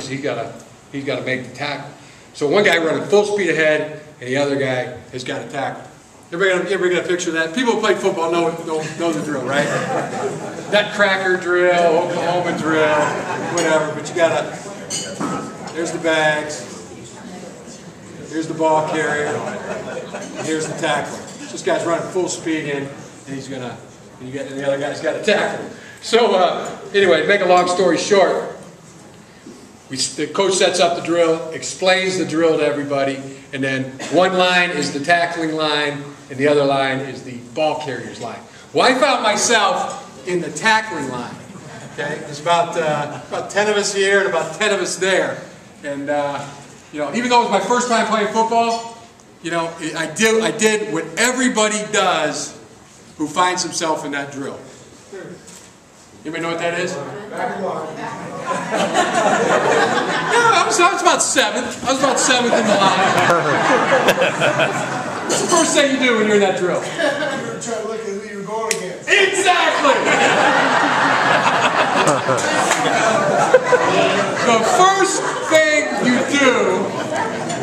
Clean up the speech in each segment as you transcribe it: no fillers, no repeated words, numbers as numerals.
he's got to make the tackle. So one guy running full speed ahead, and the other guy has got to tackle. Everybody got a picture of that? People who play football know the drill, right? Nutcracker drill, Oklahoma drill, whatever. But you got to. There's the bags. Here's the ball carrier. And here's the tackler. This guy's running full speed in, and he's gonna. And the other guy's got to tackle him. So anyway, to make a long story short. The coach sets up the drill, explains the drill to everybody, and then one line is the tackling line, and the other line is the ball carrier's line. Well, I found myself in the tackling line. Okay, there's about 10 of us here and about 10 of us there, and you know, even though it was my first time playing football, you know, I did what everybody does who finds himself in that drill. Anybody know what that is? Yeah, I was about seventh. I was about seventh in the line. What's the first thing you do when you're in that drill? You're trying to look at who you're going against. Exactly! The first thing you do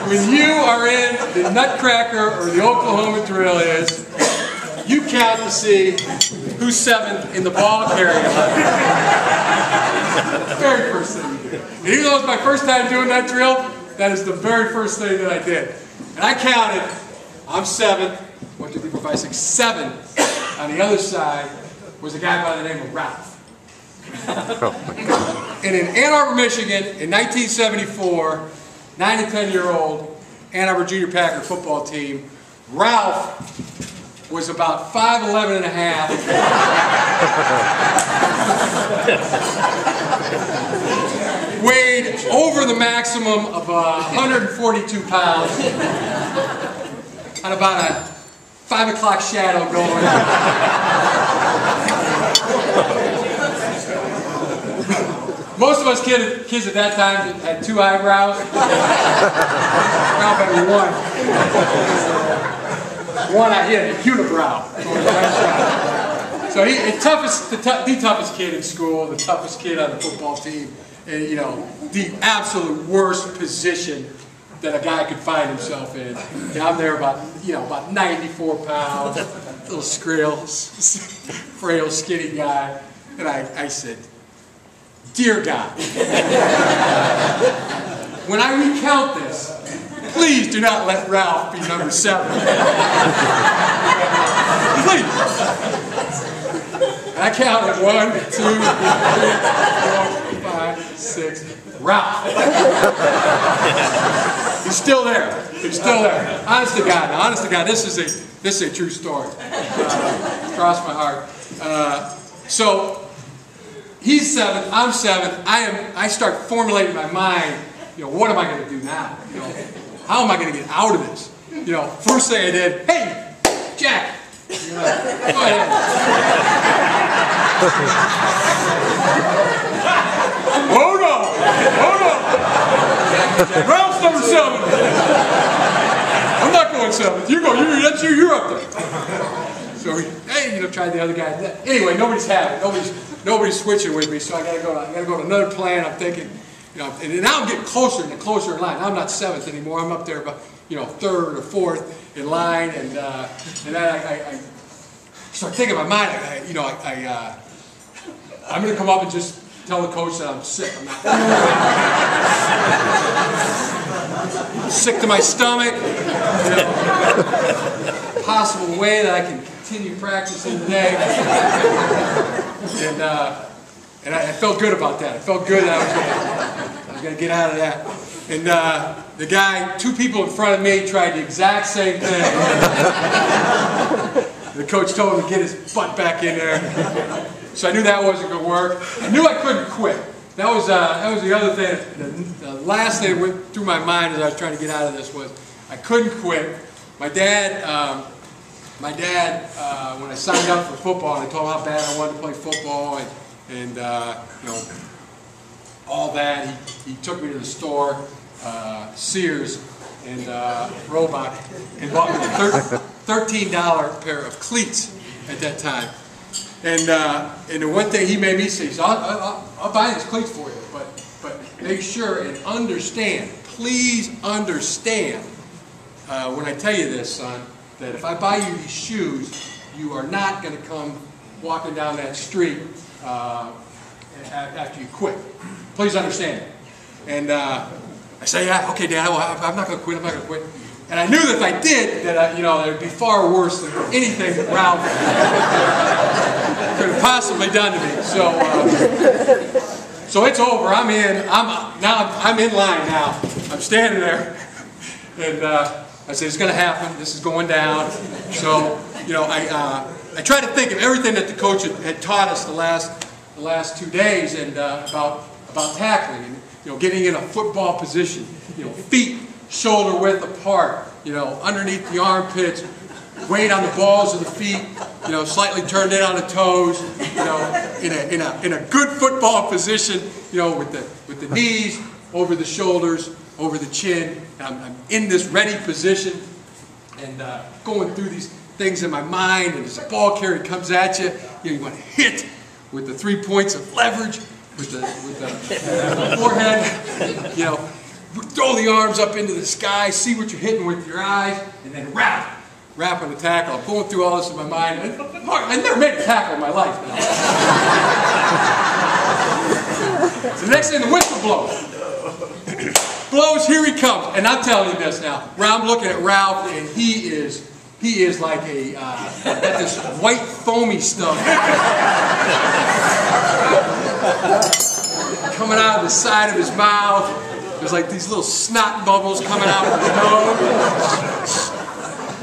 when you are in the Nutcracker or the Oklahoma drill is you count to see who's seventh in the ball carrier line. The very first thing you do. And even though it was my first time doing that drill, that is the very first thing that I did. And I counted, I'm seventh, 1, 2, 3, 4, 5, 6, 7. On the other side was a guy by the name of Ralph. And in Ann Arbor, Michigan, in 1974, 9 to 10-year-old Ann Arbor Junior Packer football team, Ralph was about 5'11" and a half. Weighed over the maximum of 142 pounds. On about a 5 o'clock shadow going. Most of us kids at that time had 2 eyebrows. Now maybe 1. One, he had a unibrow. So the toughest kid in school, the toughest kid on the football team, and you know, the absolute worst position that a guy could find himself in. And I'm there about 94 pounds, little frail, skinny guy, and I said, "Dear God, when I recount this, please do not let Ralph be number 7. Please." And I counted 1, 2, 3, 4, 5, 6. Ralph. He's still there. He's still there. Honest to God. Now, honest to God, this is a true story. Cross my heart. So he's 7th. I'm 7th. I start formulating in my mind. You know, what am I going to do now? You know, how am I going to get out of this? You know, first thing I did, hey, Jack, go ahead. Hold on. Ralph's number 7. I'm not going 7th. You go. You're up there. So hey, tried the other guy. Anyway, nobody's having it. Nobody's switching with me. So I got to go to another plan. I'm thinking. You know, and now I'm getting closer and closer in line. Now I'm not 7th anymore. I'm up there about 3rd or 4th in line, and then I start thinking in my mind. I'm going to come up and just tell the coach that I'm sick. I'm sick to my stomach. Possible way that I can continue practicing today. And I felt good about that. I felt good that I was going to get out of that. And the guy, 2 people in front of me tried the exact same thing. The coach told him to get his butt back in there. So I knew that wasn't going to work. I knew I couldn't quit. That was the other thing. The last thing that went through my mind as I was trying to get out of this was I couldn't quit. My dad, when I signed up for football, and I told him how bad I wanted to play football, and all that. He took me to the store, Sears and Roebuck, and bought me a $13 pair of cleats at that time. And the one thing he made me say, so I'll buy these cleats for you, but make sure and understand, please understand, when I tell you this, son, that if I buy you these shoes, you are not going to come walking down that street after you quit. Please understand. And I say, yeah, okay, Dad, I'm not going to quit, I'm not going to quit. And I knew that if I did, that it would be far worse than anything that Ralph could have possibly done to me. So it's over. I'm in line now. I'm standing there, and I said, it's going to happen. This is going down. So I try to think of everything that the coach had taught us the last 2 days, and about tackling and getting in a football position. Feet shoulder width apart. Underneath the armpits. Weight on the balls of the feet. Slightly turned in on the toes. In a good football position. With the knees over the shoulders, over the chin. I'm in this ready position, and going through these things in my mind. And as the ball carrier comes at you, you want to hit with the 3 points of leverage, with the forehead. Throw the arms up into the sky, see what you're hitting with your eyes, and then wrap on the tackle. I'm going through all this in my mind. I never made a tackle in my life. So the next thing, the whistle blows. Blows, here he comes. And I'm telling you this now. I'm looking at Ralph, and he is like got this white foamy stuff coming out of the side of his mouth. There's like these little snot bubbles coming out of his nose,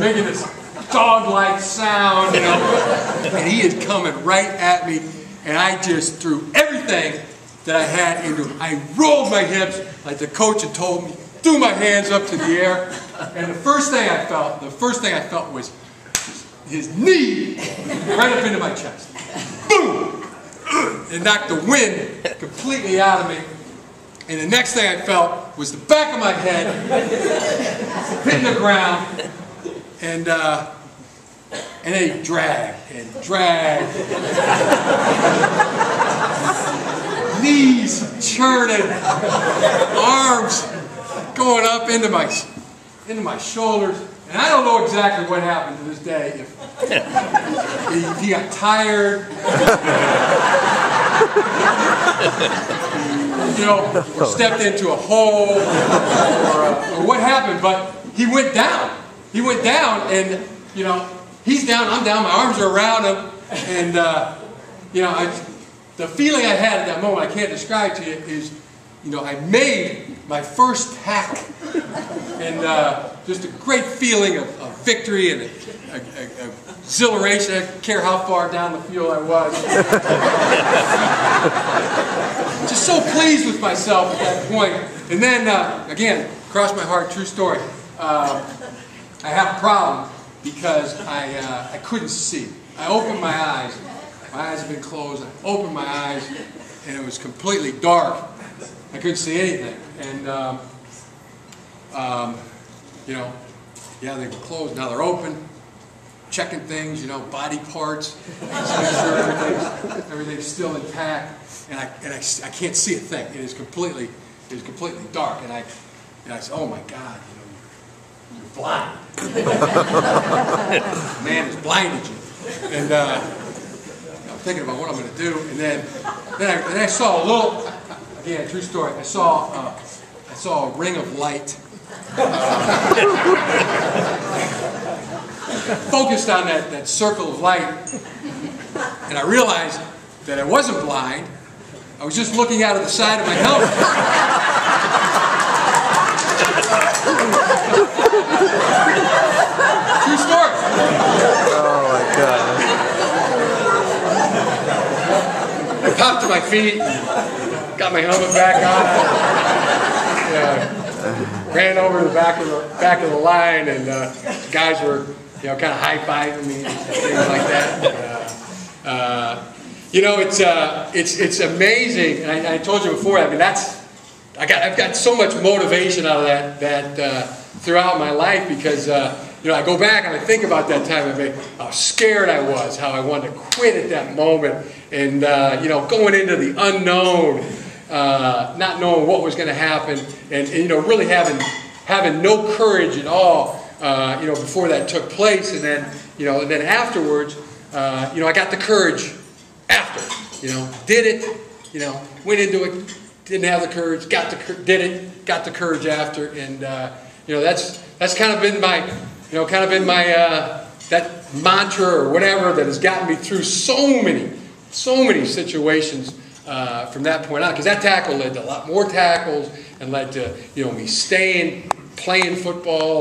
making this dog-like sound, and he is coming right at me, and I just threw everything that I had into him. I rolled my hips like the coach had told me, threw my hands up to the air, and the first thing I felt was his knee right up into my chest. Boom! It knocked the wind completely out of me. And the next thing I felt was the back of my head hitting the ground, and then he dragged and dragged, knees churning, arms going up into my shoulders, and I don't know exactly what happened to this day. If he got tired. Or stepped into a hole, or what happened, but he went down. He went down, and he's down, I'm down, my arms are around him, and the feeling I had at that moment, I can't describe to you, is I made my first tackle, and just a great feeling of victory and exhilaration. I didn't care how far down the field I was. Just so pleased with myself at that point. And then, again, cross my heart, true story. I had a problem because I couldn't see. I opened my eyes. My eyes had been closed. I opened my eyes, and it was completely dark. I couldn't see anything. And, yeah, they were closed. Now they're open. Checking things, body parts, making sure everything's still intact, and I can't see a thing. It is completely dark, and I said, oh my God, you're blind. Man has blinded you, and I'm thinking about what I'm going to do, and then I saw a little, again, true story. I saw a ring of light. Focused on that circle of light, and I realized that I wasn't blind. I was just looking out of the side of my helmet. True story. Oh my God. I popped to my feet, got my helmet back on. Ran over to the back of the line, and guys were kind of high-fiving me and things like that. It's amazing, and I told you before. I mean, I've got so much motivation out of that throughout my life, because I go back and I think about that time, how scared I was, how I wanted to quit at that moment, and going into the unknown, not knowing what was going to happen, and you know, really having no courage at all, you know, before that took place, and then, you know, and then afterwards, you know, I got the courage after, you know, did it, you know, went into it, didn't have the courage, did it, got the courage after, and you know, that's kind of been my, you know, that mantra or whatever that has gotten me through so many situations from that point on, because that tackle led to a lot more tackles and led to, you know, me staying, playing football.